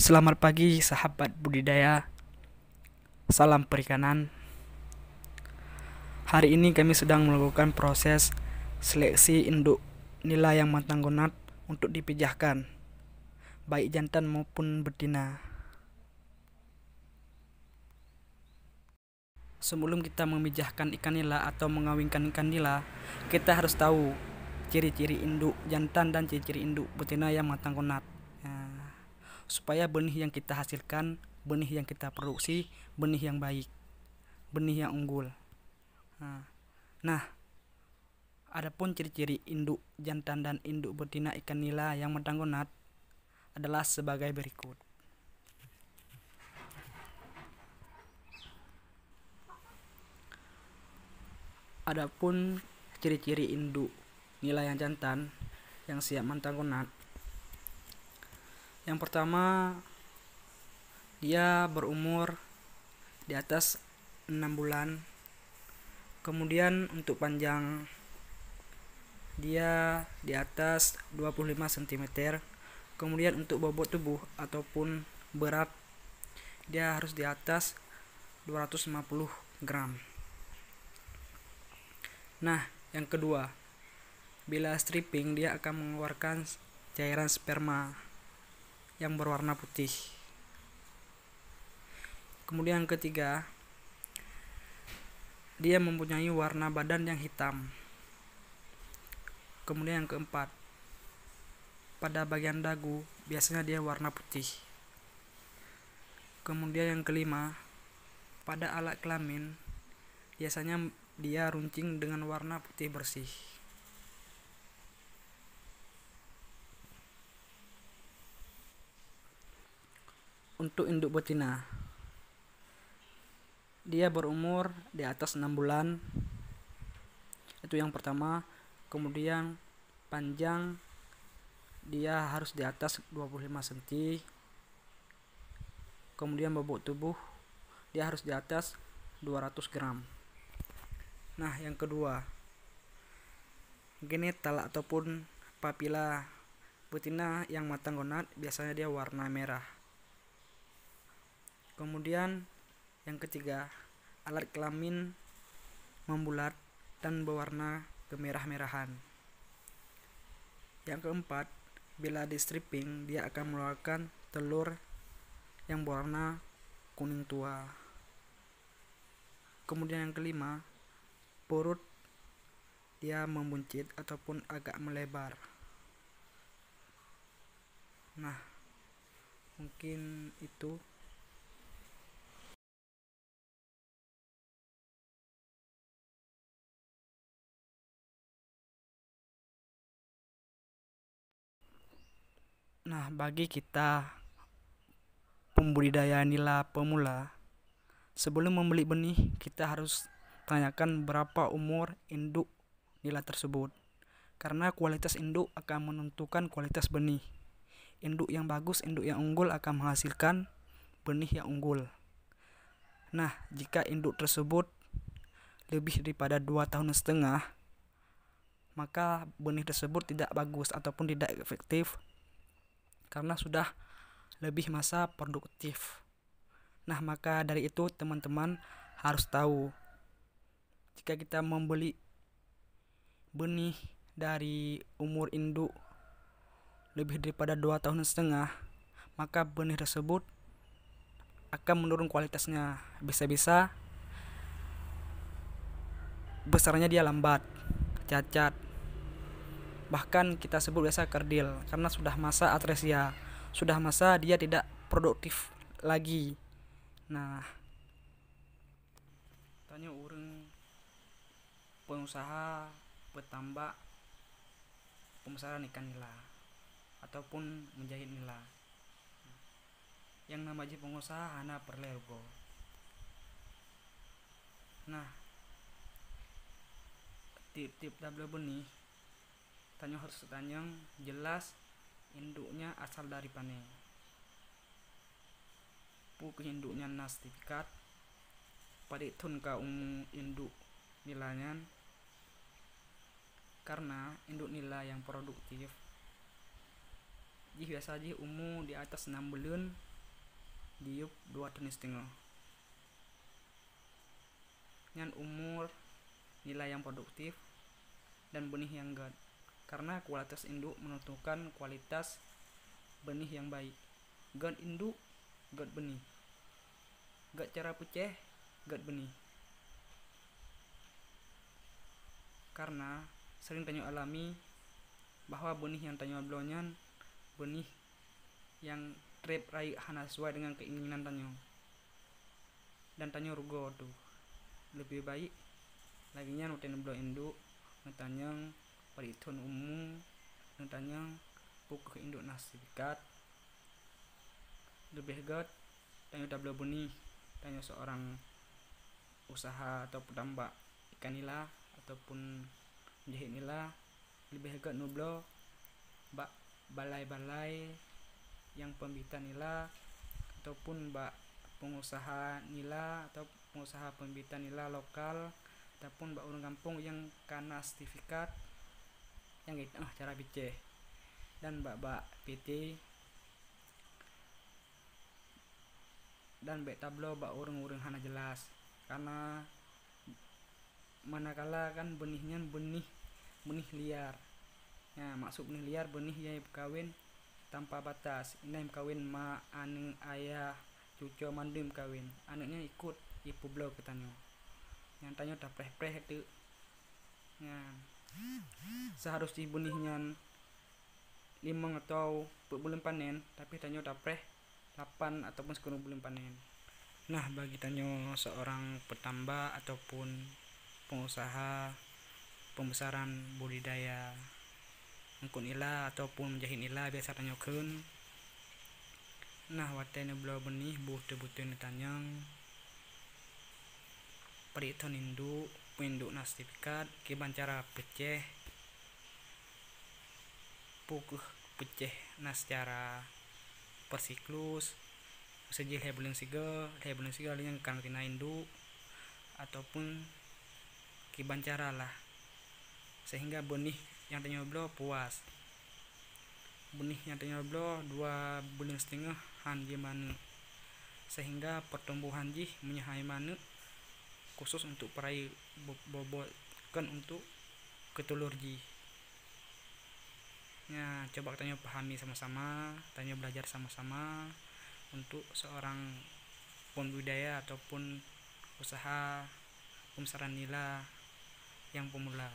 Selamat pagi sahabat budidaya, salam perikanan. Hari ini kami sedang melakukan proses seleksi induk nila yang matang gonat untuk dipijahkan, baik jantan maupun betina. Sebelum kita memijahkan ikan nila atau mengawinkan ikan nila, kita harus tahu ciri-ciri induk jantan dan ciri-ciri induk betina yang matang gonat. Supaya benih yang kita hasilkan, benih yang kita produksi, benih yang baik, benih yang unggul. Nah, adapun ciri-ciri induk jantan dan induk betina ikan nila yang matang gonat adalah sebagai berikut. Adapun ciri-ciri induk nila yang jantan yang siap matang gonat, yang pertama, dia berumur di atas 6 bulan. Kemudian untuk panjang dia di atas 25 cm. Kemudian untuk bobot tubuh ataupun berat dia harus di atas 250 gram. Nah, yang kedua, bila stripping dia akan mengeluarkan cairan sperma yang berwarna putih. Kemudian yang ketiga, dia mempunyai warna badan yang hitam. Kemudian yang keempat, pada bagian dagu biasanya dia warna putih. Kemudian yang kelima, pada alat kelamin biasanya dia runcing dengan warna putih bersih. Untuk induk betina, dia berumur di atas 6 bulan. Itu yang pertama. Kemudian panjang dia harus di atas 25 cm. Kemudian bobot tubuh dia harus di atas 200 gram. Nah, yang kedua, genetal ataupun papila betina yang matang gonat biasanya dia warna merah. Kemudian yang ketiga, alat kelamin membulat dan berwarna kemerah-merahan. Yang keempat, bila di stripping dia akan mengeluarkan telur yang berwarna kuning tua. Kemudian yang kelima, perut dia membuncit ataupun agak melebar. Nah, mungkin itu. Nah, bagi kita pembudidaya nila pemula, sebelum membeli benih kita harus tanyakan berapa umur induk nila tersebut, karena kualitas induk akan menentukan kualitas benih. Induk yang bagus, induk yang unggul akan menghasilkan benih yang unggul. Nah, jika induk tersebut lebih daripada 2,5 tahun, maka benih tersebut tidak bagus ataupun tidak efektif karena sudah lebih masa produktif. Nah, maka dari itu teman-teman harus tahu, jika kita membeli benih dari umur induk lebih daripada 2,5 tahun, maka benih tersebut akan menurun kualitasnya. Bisa-bisa besarnya dia lambat, cacat, bahkan kita sebut biasa kerdil, karena sudah masa atresia, sudah masa dia tidak produktif lagi. Nah, tanya orang pengusaha petambak pemasaran ikan nila ataupun menjahit nila, yang namanya pengusaha hana perlergo. Nah, tip-tip double benih, tanya harus tanya jelas induknya asal dari pane, puk induknya nastifikat pada tun ka induk nilanya, karena induk nila yang produktif biasa aja umur di atas 6 bulan diup 2,5 tahun. Nyan umur, nilai yang produktif, dan benih yang gat. Karena kualitas induk menentukan kualitas benih yang baik. Gat induk, gat benih. Gat cara peceh, gat benih. Karena sering tanyo alami bahwa benih yang tanyo blonyan benih yang trip rai hana sesuai dengan keinginan tanyo, dan tanyo rugo tuh. Lebih baik lagi nya noten blo induk ngetanyang perhitungan umum ngetanyang pukul induk nasikat lebih gat tanyo dablo benih tanyo seorang usaha atau petambak ikan nila ataupun jahit nila lebih gat nublo bak balai-balai yang pembibitan nila ataupun bak pengusaha nila atau pengusaha pembibitan nila lokal ataupun bak orang kampung yang kana sertifikat yang cara biceh dan bak PT dan bek tablo bak urung-urung hana jelas. Karena manakala kan benihnya benih liar. Nah, maksud benih liar benih yang kawin tanpa batas. Ini yang kawin ma anu ayah cucu mandim kawin. Anaknya ikut ipu blo ke tanyo. Yang tanyo dah preh-preh itu. Nah, seharusnya benihnya 5 atau bulan panen, tapi tanyo dah preh 8 ataupun 10 bulan panen. Nah, bagi tanyo seorang petambak ataupun pengusaha pembesaran budidaya angkut nila ataupun menjahit nila biasa tanyo keun. Nah, watene belo benih butuh-butuh tanyang perhitungan induk, induk sertifikat, kiban cara peceh, pukul peceh nas secara per siklus, sejil bulan siga yang karantina induk ataupun kiban cara lah sehingga benih yang tanyo blo puas. Benih yang tanyo blo 2,5 bulan hanji mane sehingga pertumbuhan jih menyahai mane khusus untuk perai bobotkan untuk ketulur jih. Nah, coba tanyo pahami sama-sama, tanyo belajar sama-sama untuk seorang pembudidaya ataupun usaha pembesaran nila yang pemula.